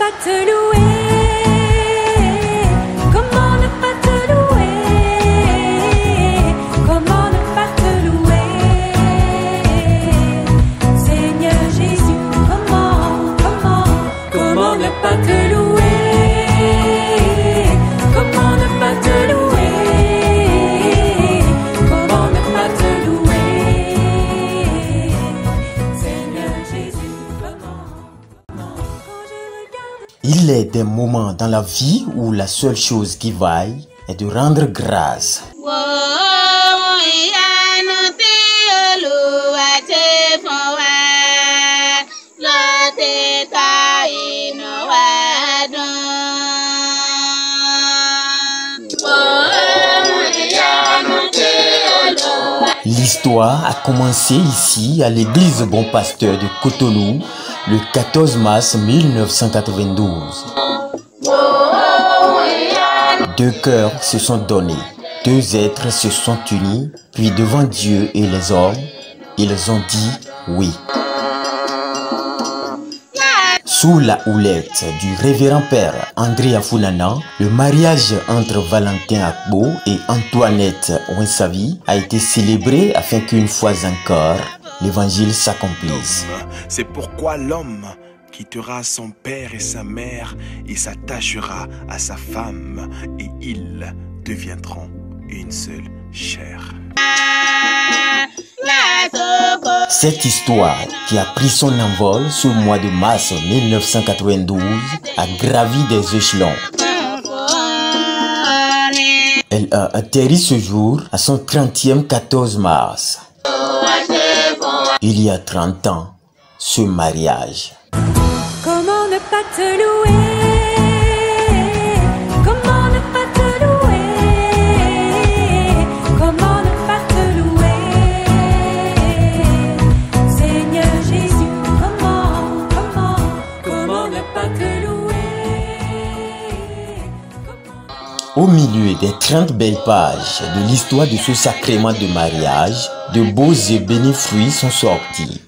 pas te louer? Comment ne pas te louer? Comment ne pas te louer? Seigneur Jésus, comment ne pas te louer? Comment ne pas te louer? Comment ne pas te louer? Seigneur Jésus, Il est des moments dans la vie où la seule chose qui vaille est de rendre grâce. L'histoire a commencé ici à l'église Bon Pasteur de Cotonou le 14 mars 1992. Deux cœurs se sont donnés, deux êtres se sont unis, puis devant Dieu et les hommes, ils ont dit oui. Sous la houlette du révérend père André Afunana, le mariage entre Valentin Akbo et Antoinette Wensavi a été célébré afin qu'une fois encore, l'évangile s'accomplisse. C'est pourquoi l'homme quittera son père et sa mère et s'attachera à sa femme et ils deviendront une seule chair. Cette histoire, qui a pris son envol ce mois de mars 1992, a gravi des échelons. Elle a atterri ce jour à son 30e 14 mars. Il y a 30 ans, ce mariage. comment ne pas te louer? Comment ne pas te louer? Comment ne pas te louer? Seigneur Jésus, comment ne pas te louer? Au milieu des 30 belles pages de l'histoire de ce sacrement de mariage, de beaux et bénis fruits sont sortis.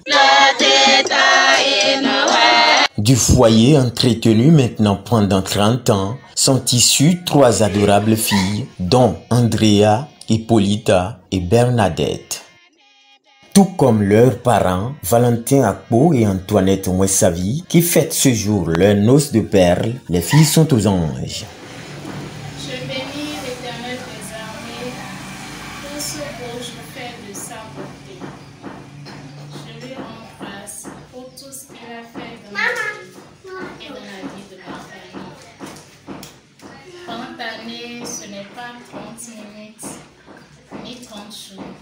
Du foyer entretenu maintenant pendant 30 ans sont issues 3 adorables filles, dont Andrea, Hippolyta et Bernadette. Tout comme leurs parents, Valentin Akbo et Antoinette Wensavi, qui fêtent ce jour leur noce de perles, les filles sont aux anges. Je bénis l'Éternel des armées, tout ce beau jour fait de sa bonté. Je lui rends grâce pour tout ce qu'il a fait dans ma vie et dans la vie de ma famille. 30 années, ce n'est pas 30 minutes, ni 30 jours,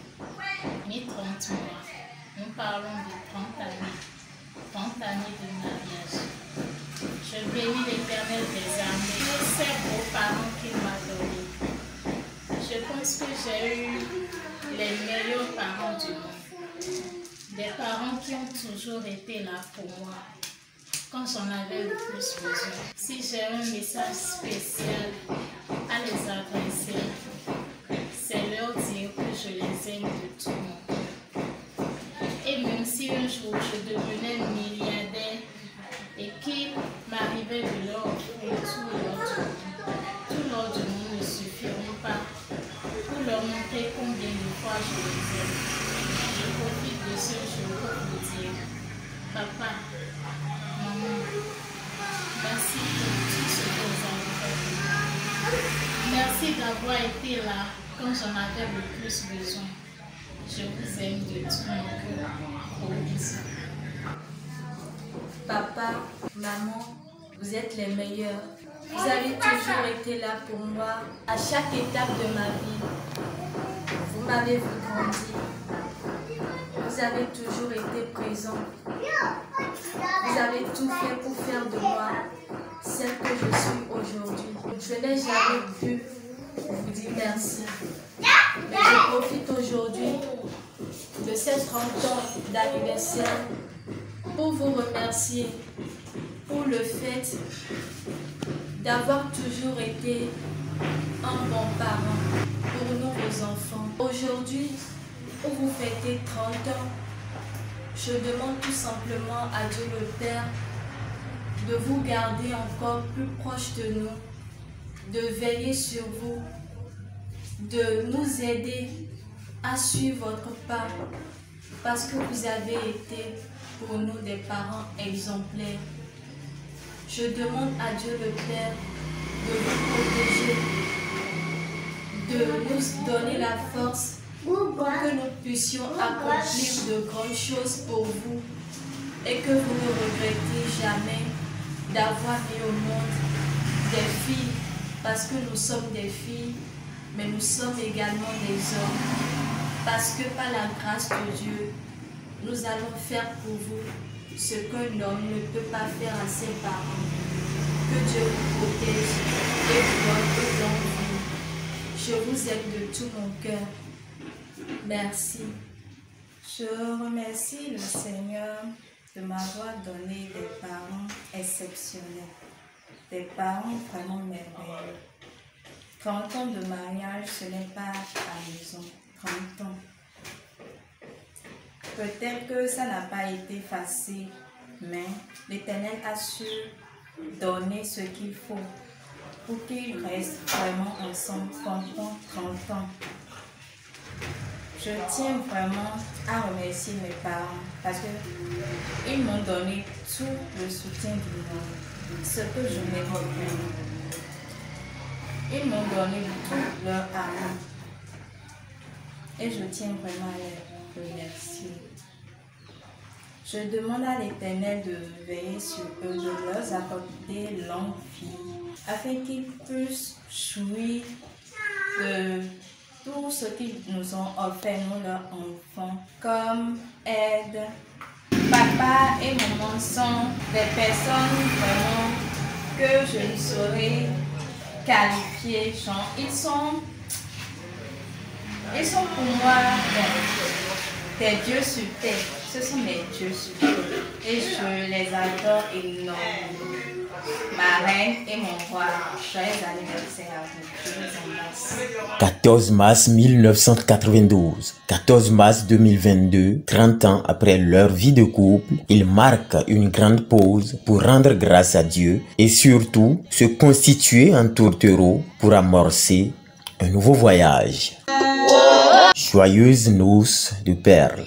ni 30 mois. Nous parlons de 30 années de mariage. Je bénis l'Éternel des armées et ses beaux parents qu'il m'a donnés. Je pense que j'ai eu les meilleurs parents du monde. Des parents qui ont toujours été là pour moi quand j'en avais le plus besoin. Si j'ai un message spécial à les adresser, c'est leur dire que je les aime de tout mon cœur. Et même si un jour je devenais milliardaire et qu'il m'arrivait de leur offrir tout l'or du monde ne suffiront pas pour leur montrer combien de fois je les aime. Je profite de ce jour pour vous dire, papa, maman, merci pour tout ce que vous avez fait pour moi. Merci d'avoir été là quand j'en avais le plus besoin. Je vous aime de tout mon cœur. Gros bisous. Papa, maman, vous êtes les meilleurs. Vous avez toujours été là pour moi à chaque étape de ma vie. Vous m'avez vu grandir. Vous avez toujours été présent. Vous avez tout fait pour faire de moi celle que je suis aujourd'hui. Je n'ai jamais pu vous dire merci. Mais je profite aujourd'hui de ces 30 ans d'anniversaire pour vous remercier pour le fait d'avoir toujours été un bon parent pour nous, vos enfants. Aujourd'hui, où vous fêtez 30 ans, je demande tout simplement à Dieu le Père de vous garder encore plus proche de nous, de veiller sur vous, de nous aider à suivre votre pas, parce que vous avez été pour nous des parents exemplaires. Je demande à Dieu le Père de vous protéger, de nous donner la force pour que nous puissions accomplir de grandes choses pour vous et que vous ne regrettiez jamais d'avoir mis au monde des filles, parce que nous sommes des filles, mais nous sommes également des hommes, parce que par la grâce de Dieu, nous allons faire pour vous ce qu'un homme ne peut pas faire à ses parents. Que Dieu vous protège et vous donne de longue vie. Je vous aime de tout mon cœur. Merci. Je remercie le Seigneur de m'avoir donné des parents exceptionnels, des parents vraiment merveilleux. 30 ans de mariage, ce n'est pas à maison. 30 ans. Peut-être que ça n'a pas été facile, mais l'Éternel a su donner ce qu'il faut pour qu'ils restent vraiment ensemble pendant 30 ans. Je tiens vraiment à remercier mes parents parce qu'ils m'ont donné tout le soutien du monde, ce que je mérite vraiment. Ils m'ont donné tout leur amour et je tiens vraiment à les remercier. Je demande à l'Éternel de veiller sur eux, de leur apporter longue vie, afin qu'ils puissent jouir de tout ce qu'ils nous ont offert, nous leurs enfants, comme aide. Papa et maman sont des personnes vraiment que je ne saurais qualifier. Genre, ils sont pour moi des dieux sur terre. Ce sont mes dieux sur terre. Et je les adore énormément. Ma reine et mon roi, joyeux anniversaire à vous. Je vous embrasse. 14 mars 1992, 14 mars 2022, 30 ans après leur vie de couple, ils marquent une grande pause pour rendre grâce à Dieu et surtout se constituer en tourtereau pour amorcer un nouveau voyage. Joyeuses noces de perles.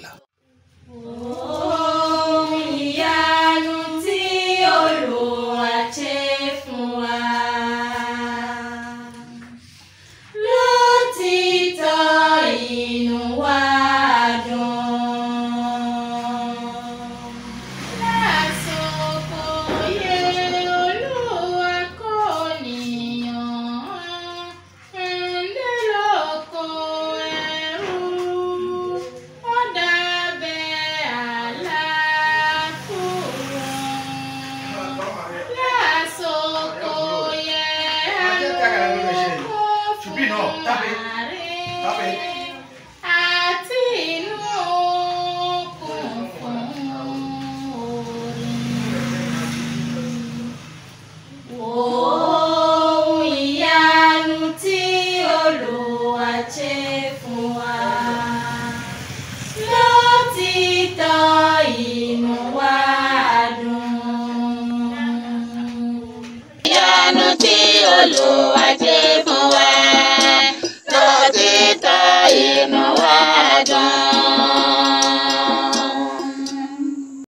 Olúwa ṣe fún wa, lótìtọ́ inú wa dùn.